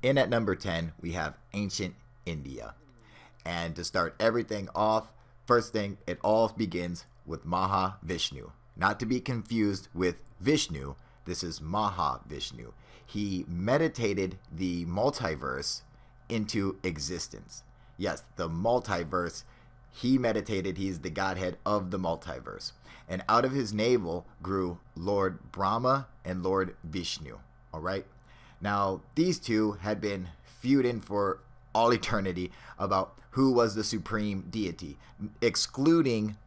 In at number 10, we have ancient India. And to start everything off, first thing, it all begins with Mahavishnu. Not to be confused with Vishnu, this is Mahavishnu. He meditated the multiverse into existence. Yes, the multiverse. He meditated, he's the godhead of the multiverse. And out of his navel grew Lord Brahma and Lord Vishnu. All right? Now, these two had been feuding for all eternity about who was the supreme deity, excluding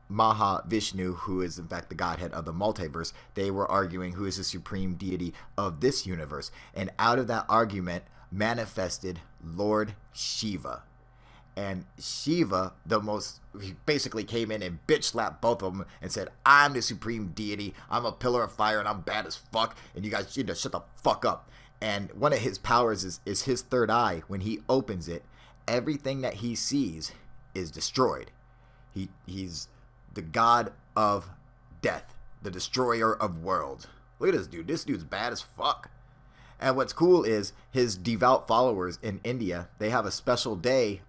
Mahavishnu, who is in fact the godhead of the multiverse. They were arguing who is the supreme deity of this universe. And out of that argument manifested Lord Shiva. And Shiva, he basically came in and bitch slapped both of them and said, I'm the supreme deity, I'm a pillar of fire, and I'm bad as fuck, and you guys need to shut the fuck up. And one of his powers is his third eye. When he opens it, everything that he sees is destroyed. He's the god of death, the destroyer of worlds. Look at this dude. This dude's bad as fuck. And what's cool is his devout followers in India, they have a special day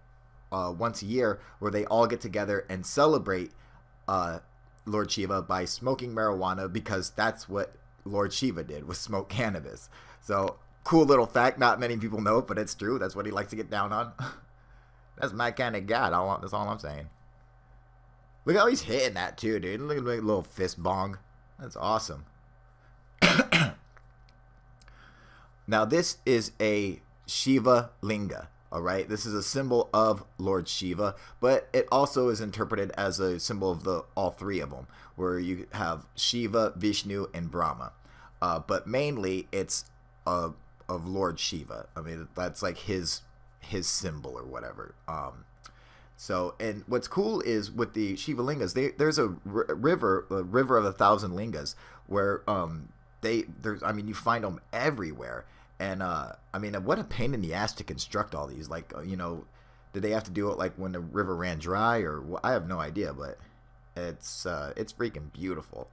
once a year where they all get together and celebrate Lord Shiva by smoking marijuana, because that's what Lord Shiva did, was smoke cannabis. So, cool little fact. Not many people know it, but it's true. That's what he likes to get down on. That's my kind of god. That's all I'm saying. Look how he's hitting that too, dude. Look at the little fist bong. That's awesome. Now, this is a Shiva Linga. All right, this is a symbol of Lord Shiva, but it also is interpreted as a symbol of all three of them, where you have Shiva, Vishnu, and Brahma. But mainly, it's of Lord Shiva. I mean, that's like his symbol or whatever. So, and what's cool is with the Shiva Lingas, there's a river of 1,000 lingas, where you find them everywhere. And, what a pain in the ass to construct all these. Like, did they have to do it like when the river ran dry, or I have no idea, but it's freaking beautiful,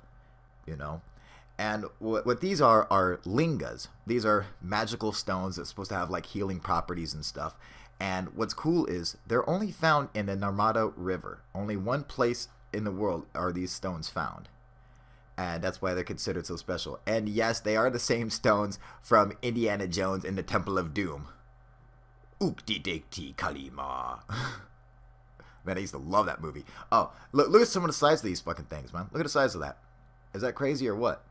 And what these are lingas. These are magical stones that's supposed to have like healing properties and stuff. And what's cool is they're only found in the Narmada River. Only one place in the world are these stones found. And that's why they're considered so special. And yes, they are the same stones from Indiana Jones in the Temple of Doom. Ukti-dikti Kalima. Man, I used to love that movie. Oh, look at some of the size of these fucking things, man. Look at the size of that. Is that crazy or what?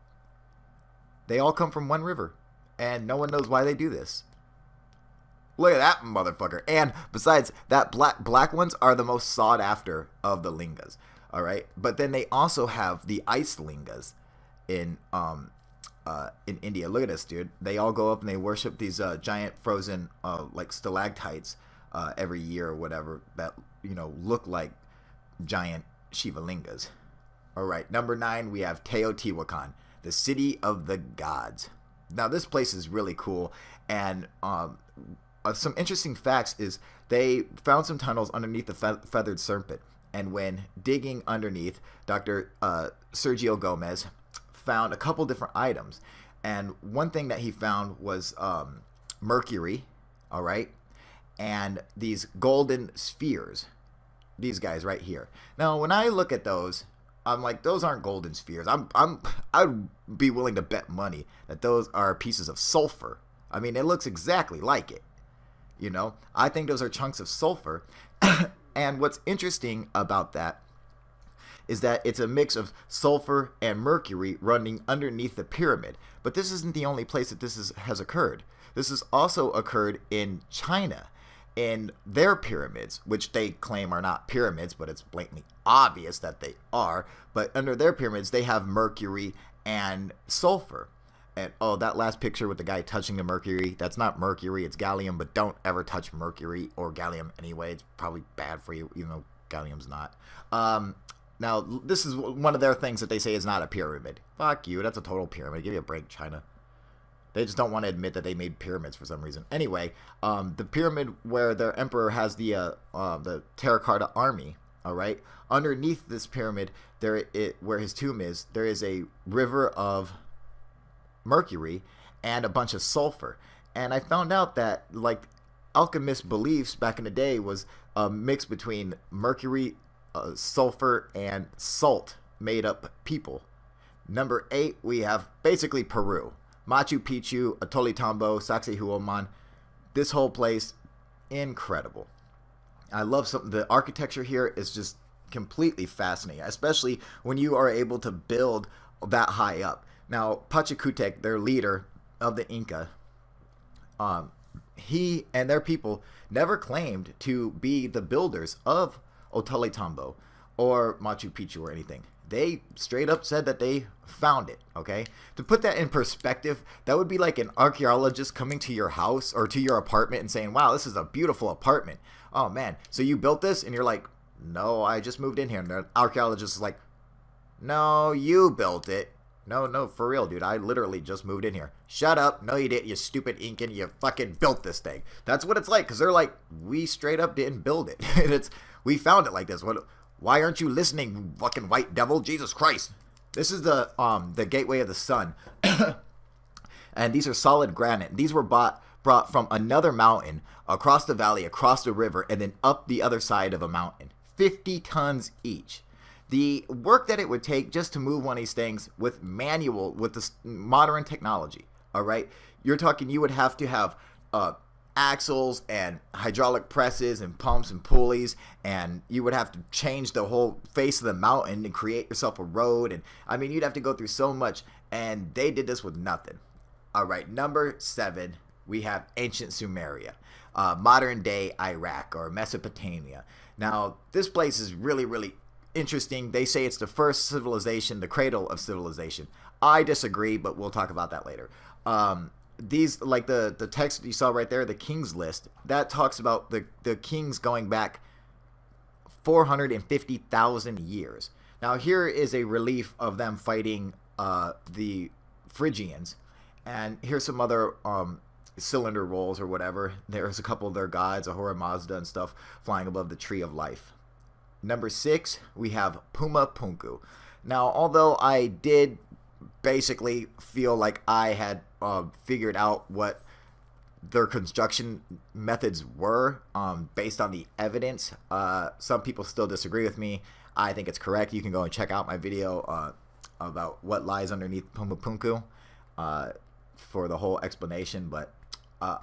They all come from one river. And no one knows why they do this. Look at that motherfucker. And besides, that black ones are the most sought after of the lingas. All right, but then they also have the ice lingas in India. Look at this, dude. They all go up and they worship these giant frozen like stalactites every year or whatever that look like giant Shiva lingas. All right, number 9, we have Teotihuacan, the city of the gods. Now this place is really cool, and some interesting facts is they found some tunnels underneath the feathered serpent. And when digging underneath, Dr. Sergio Gomez found a couple different items. And one thing that he found was mercury, all right, and these golden spheres, these guys right here. Now, when I look at those, I'm like, those aren't golden spheres. I'd be willing to bet money that those are pieces of sulfur. I mean, it looks exactly like it. I think those are chunks of sulfur. And what's interesting about that is that it's a mix of sulfur and mercury running underneath the pyramid. But this isn't the only place that this has occurred. This has also occurred in China, in their pyramids, which they claim are not pyramids, but it's blatantly obvious that they are. But under their pyramids, they have mercury and sulfur. And that last picture with the guy touching the mercury, that's not mercury, it's gallium, but don't ever touch mercury or gallium anyway. It's probably bad for you, even though gallium's not. Now, this is one of their things that they say is not a pyramid. Fuck you, that's a total pyramid. Give me a break, China. They just don't want to admit that they made pyramids for some reason. Anyway, the pyramid where their emperor has the terracotta army, all right? Underneath this pyramid, where his tomb is, there is a river of mercury and a bunch of sulfur. And I found out that, like, alchemist beliefs back in the day was a mix between mercury, sulfur, and salt made up people. Number 8, we have basically Peru. Machu Picchu, Ollantaytambo, Sacsayhuaman. This whole place, incredible. I love something. The architecture here is just completely fascinating, especially when you are able to build that high up. Now, Pachacutec, their leader of the Inca, he and their people never claimed to be the builders of Ollantaytambo or Machu Picchu or anything. They straight up said that they found it, okay? To put that in perspective, that would be like an archaeologist coming to your house or to your apartment and saying, wow, this is a beautiful apartment. Oh, man, so you built this? And you're like, no, I just moved in here. And the archaeologist is like, no, you built it. No, for real, dude. I literally just moved in here. Shut up. No, you didn't, you stupid Incan. You fucking built this thing. That's what it's like, because they're like, we straight up didn't build it. We found it like this. Why aren't you listening, fucking white devil? Jesus Christ. This is the gateway of the sun. And these are solid granite. These were brought from another mountain, across the valley, across the river, and then up the other side of a mountain. 50 tons each. The work that it would take just to move one of these things with the modern technology, all right? You're talking you would have to have axles and hydraulic presses and pumps and pulleys, and you would have to change the whole face of the mountain and create yourself a road. And I mean, you'd have to go through so much, and they did this with nothing. All right, number 7, we have ancient Sumeria, modern day Iraq or Mesopotamia. Now, this place is really, really interesting. They say it's the first civilization, the cradle of civilization. I disagree, but we'll talk about that later. These, like the text you saw right there, the King's List, that talks about the kings going back 450,000 years. Now, here is a relief of them fighting the Phrygians, and here's some other cylinder rolls or whatever. There's a couple of their gods, Ahura Mazda and stuff, flying above the tree of life. Number 6, we have Puma Punku. Now, although I did basically feel like I had figured out what their construction methods were based on the evidence, some people still disagree with me. I think it's correct. You can go and check out my video about what lies underneath Puma Punku for the whole explanation, but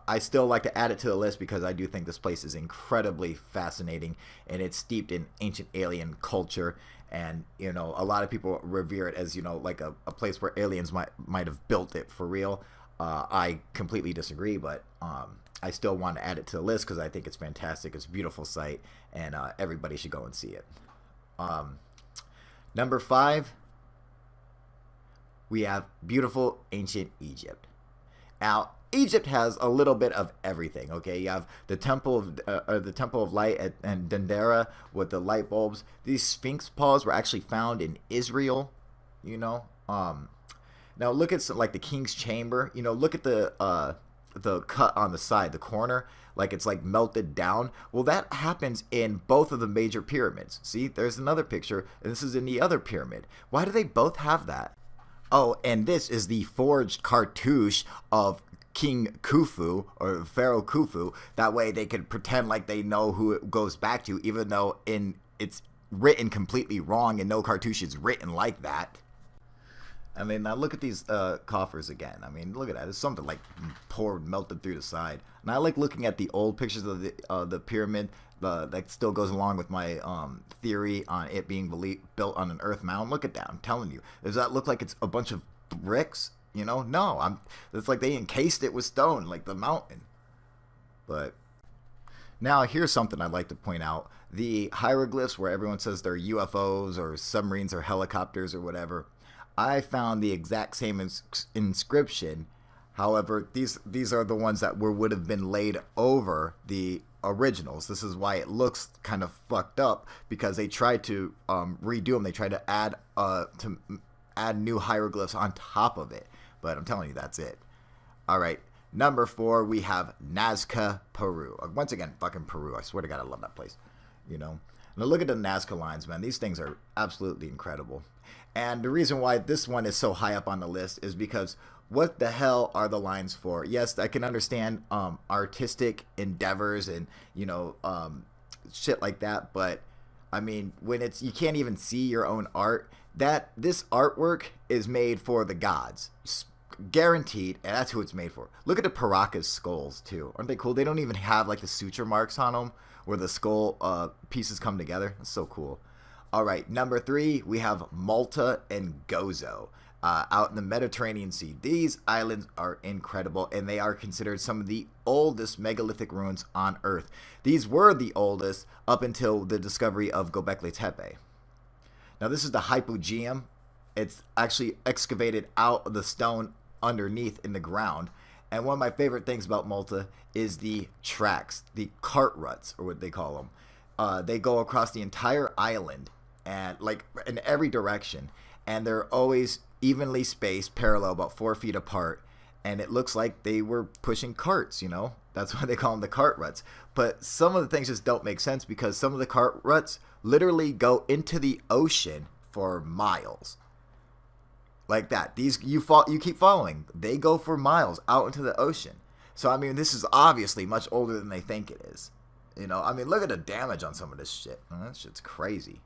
I still like to add it to the list because I do think this place is incredibly fascinating, and it's steeped in ancient alien culture. And, you know, a lot of people revere it as, you know, like a place where aliens might have built it for real. I completely disagree, but I still want to add it to the list because I think it's fantastic. It's a beautiful site, and everybody should go and see it. Number 5, we have beautiful ancient Egypt. Now, Egypt has a little bit of everything, okay? You have the Temple of Light and Dendera with the light bulbs. These Sphinx paws were actually found in Israel, you know? Now look at like the King's Chamber. You know, look at the cut on the side, the corner, like it's like melted down. Well, that happens in both of the major pyramids. See, there's another picture, and this is in the other pyramid. Why do they both have that? Oh, and this is the forged cartouche of King Khufu or Pharaoh Khufu. That way they could pretend like they know who it goes back to, even though it's written completely wrong and no cartouche is written like that. I mean, now look at these coffers again. I mean, look at that. There's something like poured, melted through the side. And I like looking at the old pictures of the pyramid. That still goes along with my theory on it being built on an earth mound. Look at that. I'm telling you. Does that look like it's a bunch of bricks? You know, no. It's like they encased it with stone, like the mountain. But now here's something I'd like to point out: the hieroglyphs, where everyone says they're UFOs or submarines or helicopters or whatever. I found the exact same inscription. However, these are the ones that would have been laid over the originals. This is why it looks kind of fucked up, because they tried to redo them. They tried to add new hieroglyphs on top of it. But I'm telling you, that's it. All right. Number 4, we have Nazca, Peru. Once again, fucking Peru. I swear to God, I love that place. You know? Now look at the Nazca lines, man. These things are absolutely incredible. And the reason why this one is so high up on the list is because what the hell are the lines for? Yes, I can understand artistic endeavors and shit like that, but I mean, when it's you can't even see your own art, that this artwork is made for the gods. Guaranteed, and that's who it's made for. Look at the Paraka's skulls too. Aren't they cool? They don't even have like the suture marks on them where the skull pieces come together. That's so cool. All right, number 3, we have Malta and Gozo. Out in the Mediterranean Sea. These islands are incredible, and they are considered some of the oldest megalithic ruins on Earth. These were the oldest up until the discovery of Göbekli Tepe. Now, this is the hypogeum. It's actually excavated out of the stone underneath in the ground. And one of my favorite things about Malta is the tracks, the cart ruts, or what they call them. They go across the entire island, and like in every direction, and they're always evenly spaced, parallel, about 4 feet apart, and it looks like they were pushing carts, That's why they call them the cart ruts. But some of the things just don't make sense because some of the cart ruts literally go into the ocean for miles. Like that. These you keep following. They go for miles out into the ocean. So I mean, this is obviously much older than they think it is. I mean, look at the damage on some of this shit. That shit's crazy.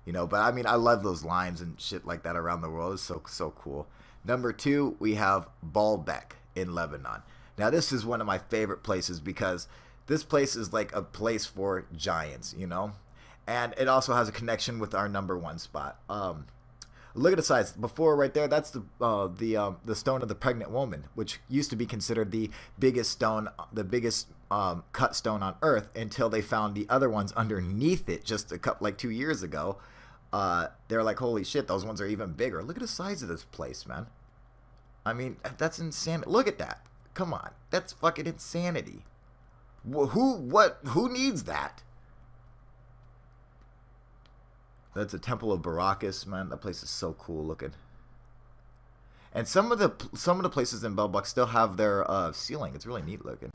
But I mean, I love those lines and shit like that around the world. It's so cool. Number 2, we have Baalbek in Lebanon. Now, this is one of my favorite places because this place is like a place for giants, and it also has a connection with our number 1 spot. Look at the size. Before, right there, that's the stone of the pregnant woman, which used to be considered the biggest stone, the biggest cut stone on Earth, until they found the other ones underneath it just like 2 years ago. They're like, holy shit, those ones are even bigger. Look at the size of this place, man. I mean, that's insane. Look at that. Come on, that's fucking insanity. Who needs that? That's a Temple of Barakas, man. That place is so cool looking. And some of the places in Baalbek still have their ceiling. It's really neat looking.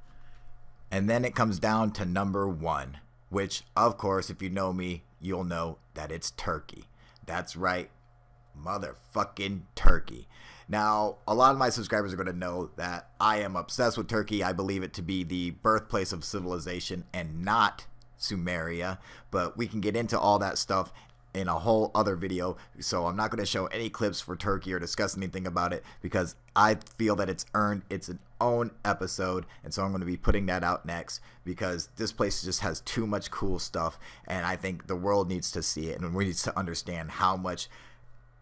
And then it comes down to number 1, which, of course, if you know me, you'll know that it's Turkey. That's right, motherfucking Turkey. Now, a lot of my subscribers are going to know that I am obsessed with Turkey. I believe it to be the birthplace of civilization and not Sumeria, but we can get into all that stuff in a whole other video, so I'm not going to show any clips for Turkey or discuss anything about it because I feel that it's earned its own episode, and so I'm going to be putting that out next because this place just has too much cool stuff, and I think the world needs to see it, and we need to understand how much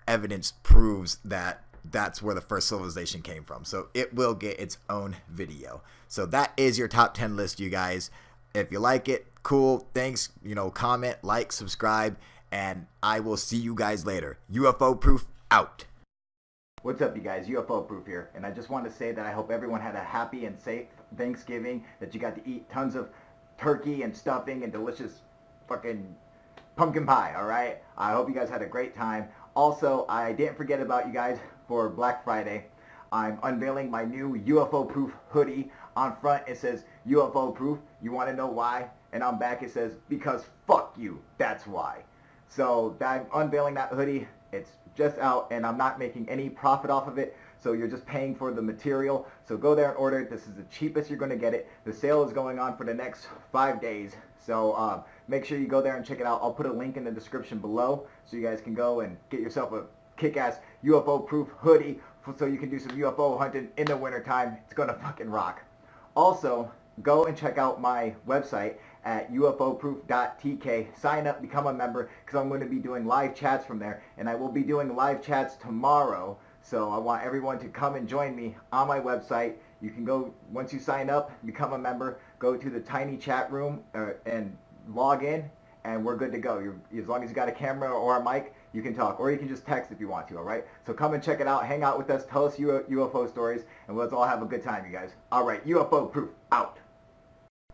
evidence proves that that's where the first civilization came from. So it will get its own video. So that is your top 10 list, you guys. If you like it, cool, thanks, comment, like, subscribe, and I will see you guys later. UFO Proof out. What's up, you guys? UFO Proof here, and I just want to say that I hope everyone had a happy and safe Thanksgiving, that you got to eat tons of turkey and stuffing and delicious fucking pumpkin pie, alright? I hope you guys had a great time. Also, I didn't forget about you guys for Black Friday. I'm unveiling my new UFO Proof hoodie. On front it says UFO Proof. You want to know why? And on back it says, because fuck you, that's why. So I'm unveiling that hoodie. It's just out, and I'm not making any profit off of it, so you're just paying for the material. So go there and order it. This is the cheapest you're going to get it. The sale is going on for the next 5 days, so make sure you go there and check it out. I'll put a link in the description below so you guys can go and get yourself a kick-ass UFO Proof hoodie so you can do some UFO hunting in the wintertime. It's going to fucking rock. Also, go and check out my website at ufoproof.tk. Sign up, become a member, because I'm going to be doing live chats from there, and I will be doing live chats tomorrow. So I want everyone to come and join me on my website. You can go, once you sign up, become a member, go to the tiny chat room and log in, and we're good to go. As long as you got a camera or a mic, you can talk, or you can just text if you want to, all right? So come and check it out, hang out with us, tell us UFO stories, and let's all have a good time, you guys. All right, UFO Proof out.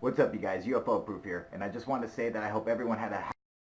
What's up, you guys? UFO Proof here, and I just want to say that I hope everyone had a